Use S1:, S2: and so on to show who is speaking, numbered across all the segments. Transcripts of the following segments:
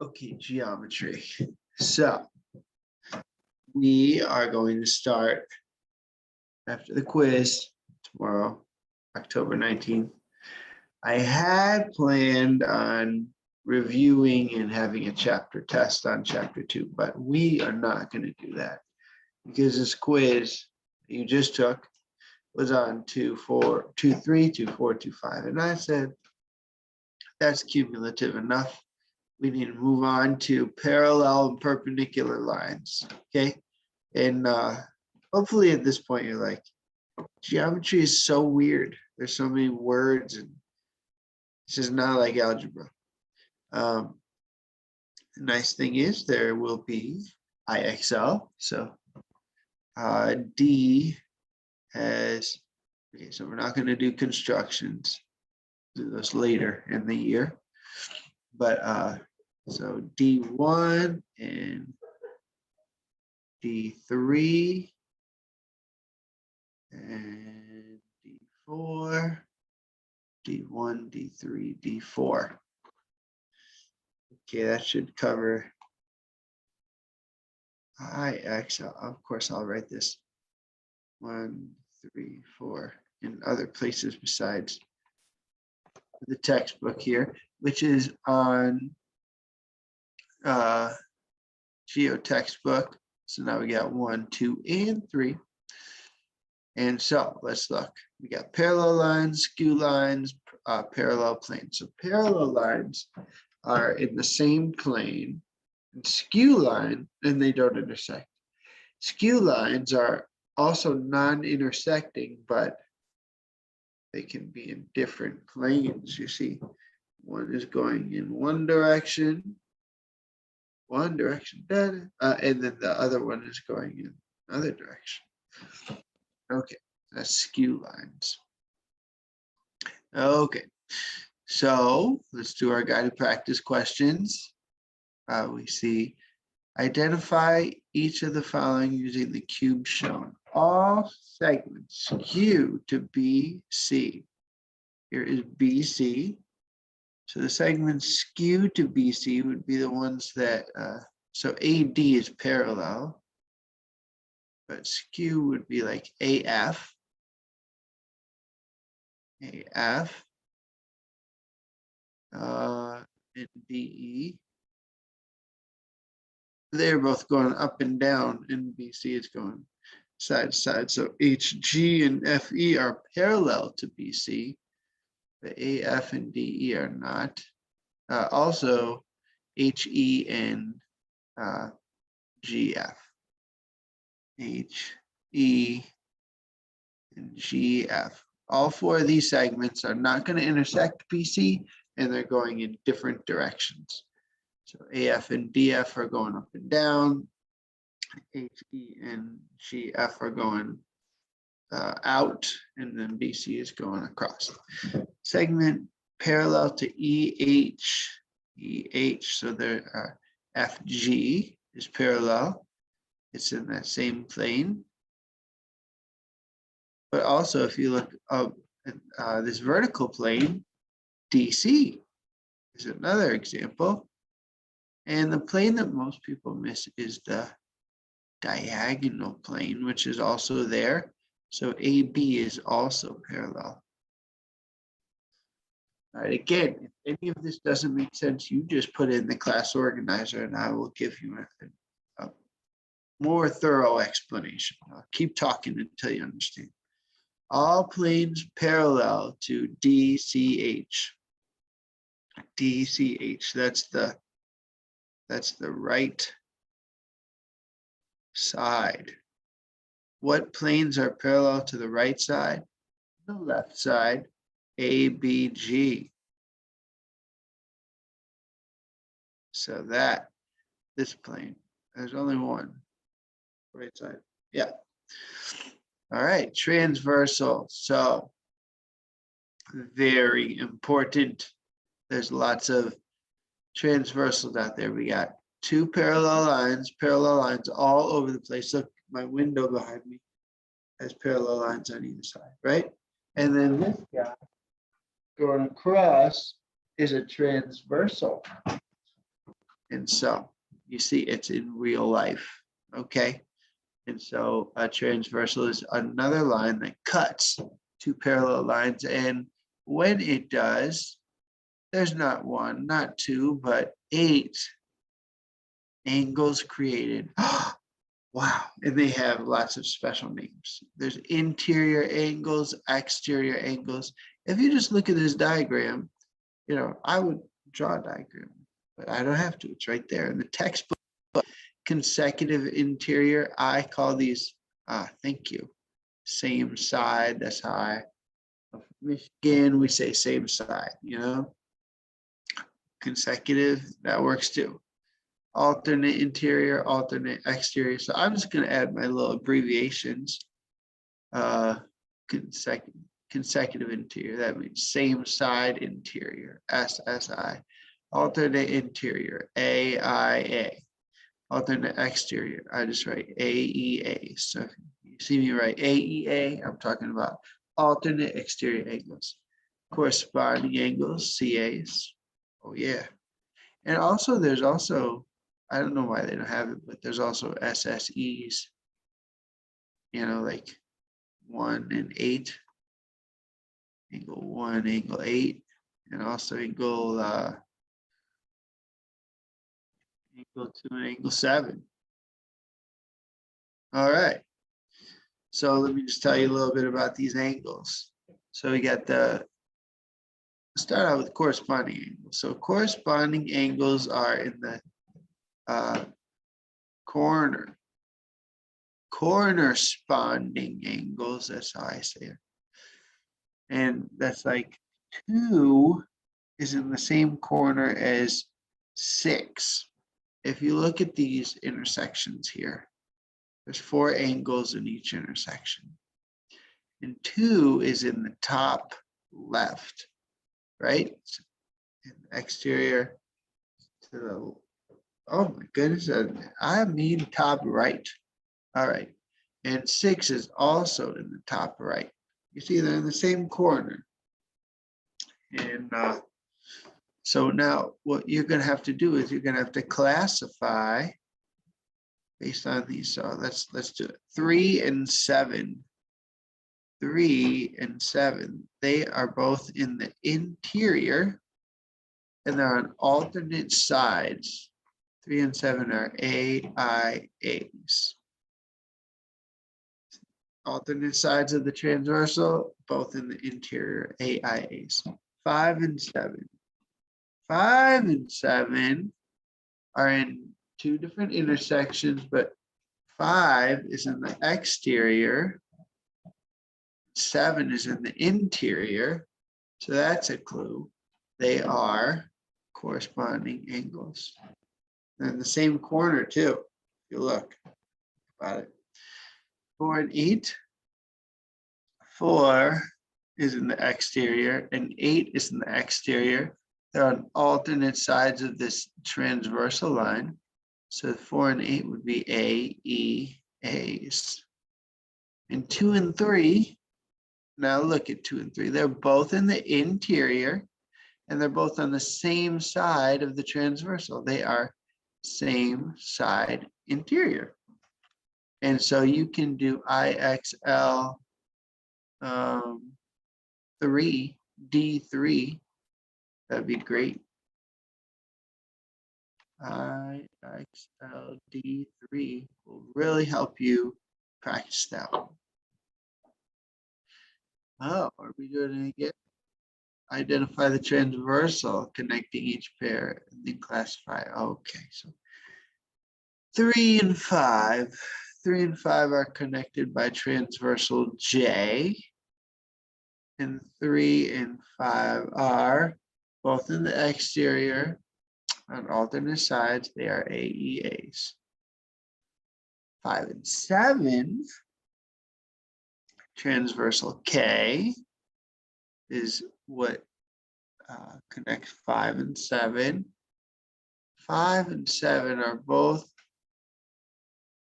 S1: Okay, geometry. So we are going to start after the quiz tomorrow, October 19th. I had planned on reviewing and having a chapter test on chapter 2, but we are not going to do that because this quiz you just took was on 2, 4, 2, 3, 2, 4, 2, 5. And I said, that's cumulative enough. We need to move on to parallel and perpendicular lines, okay? And hopefully at this point you're like, geometry is so weird. There's so many words and this is not like algebra. The nice thing is there will be IXL. So D has, okay, so we're not going to do constructions. Do those later in the year. But so D1 and D3 and D4, D1, D3, D4. Okay, that should cover IX. Of course, I'll write this 1, 3, 4 in other places besides the textbook here, which is on Geo textbook. So now we got 1, 2, and 3. And so let's look. We got parallel lines, skew lines, parallel planes. So parallel lines are in the same plane, and skew line, and they don't intersect. Skew lines are also non-intersecting, but they can be in different planes. You see, one is going in one direction, and then the other one is going in another direction. Okay, that's skew lines. Okay, so let's do our guided practice questions. We see, identify each of the following using the cube shown. All segments skew to BC. Here is BC. So the segments skew to BC would be the ones that, so AD is parallel, but skew would be like AF, and DE. They're both going up and down, and BC is going side to side. So HG and FE are parallel to BC. The AF and DE are not. Also, HE and GF. HE and GF. All four of these segments are not going to intersect BC, and they're going in different directions. So AF and DF are going up and down. HE and GF are going out, and then BC is going across. Segment parallel to EH, so there FG is parallel. It's in that same plane. But also, if you look up at this vertical plane, DC is another example. And the plane that most people miss is the diagonal plane, which is also there. So AB is also parallel. All right, again, if any of this doesn't make sense, you just put it in the class organizer and I will give you a more thorough explanation. I'll keep talking until you understand. All planes parallel to DCH. DCH, that's the right side. What planes are parallel to the right side? The left side, ABG. So this plane, there's only one, right side, yeah. All right, transversal, so very important. There's lots of transversals out there. We got two parallel lines all over the place. Look, my window behind me has parallel lines on either side, right? And then this guy going across is a transversal. And so you see it's in real life, okay? And so a transversal is another line that cuts two parallel lines. And when it does, there's not one, not two, but 8 angles created. Wow. And they have lots of special names. There's interior angles, exterior angles. If you just look at this diagram, you know, I would draw a diagram, but I don't have to. It's right there in the textbook. Consecutive interior, I call these, thank you, same side. That's how I, Michigan, we say same side, you know. Consecutive, that works too. Alternate interior, alternate exterior. So I'm just going to add my little abbreviations. Consecutive interior, that means same side interior, SSI. Alternate interior, AIA. Alternate exterior, I just write AEA. So if you see me write AEA, I'm talking about alternate exterior angles. Corresponding angles, CAs. Oh yeah. And also there's also, I don't know why they don't have it, but there's also SSEs, you know, like 1 and 8, angle 1, angle 8, and also angle 2 and angle 7. All right. So let me just tell you a little bit about these angles. So we got start out with corresponding angles. So corresponding angles are in the cornersponding angles. That's how I say it. And that's like 2 is in the same corner as 6. If you look at these intersections here, there's 4 angles in each intersection. And 2 is in the top left, right? And exterior to the, oh my goodness, I mean top right. All right. And 6 is also in the top right. You see they're in the same corner. And so now what you're going to have to do is you're going to have to classify based on these. So let's do it. 3 and 7. 3 and 7. They are both in the interior and they're on alternate sides. 3 and 7 are AIAs. Alternate sides of the transversal, both in the interior, AIAs. 5 and 7. 5 and 7 are in 2 different intersections, but 5 is in the exterior, 7 is in the interior. So that's a clue. They are corresponding angles. They're in the same corner too, if you look about it. 4 and 8. 4 is in the exterior and 8 is in the exterior. They're on alternate sides of this transversal line. So 4 and 8 would be AEAs. And 2 and 3, now look at 2 and 3. They're both in the interior and they're both on the same side of the transversal. They are same side interior. And so you can do IXL 3, D3. That'd be great. IXL D3 will really help you practice that one. Oh, are we doing it again? Identify the transversal connecting each pair and then classify. Okay, so 3 and 5. 3 and 5 are connected by transversal J. And 3 and 5 are both in the exterior on alternate sides. They are AEAs. 5 and 7, transversal K is what connects 5 and 7. 5 and 7 are both,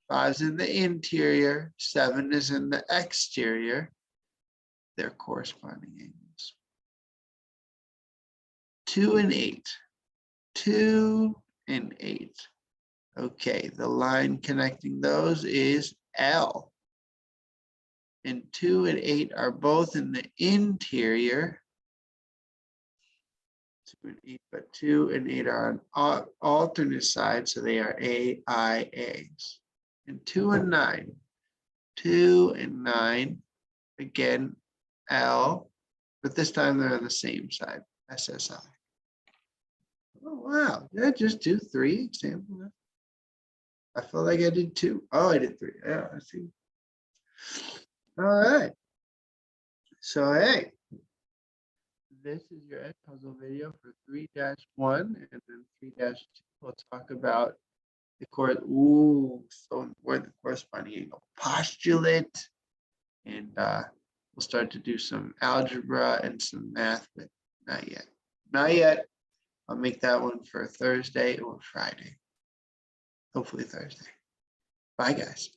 S1: 5 is in the interior, 7 is in the exterior. They're corresponding angles. 2 and 8. 2 and 8. Okay, the line connecting those is L. And 2 and 8 are both in the interior. 2 and 8, but 2 and 8 are on alternate sides, so they are AIAs. And 2 and 9. 2 and 9, again, L, but this time they're on the same side, SSI. Oh, wow. Did I just do 3 examples? I feel like I did 2. Oh, I did 3. Yeah, I see. All right. So, hey, this is your Ed Puzzle video for 3-1, and then 3-2. We'll talk about the course. Ooh, so important, the corresponding angle postulate. And we'll start to do some algebra and some math, but not yet. Not yet. I'll make that one for Thursday or Friday. Hopefully Thursday. Bye, guys.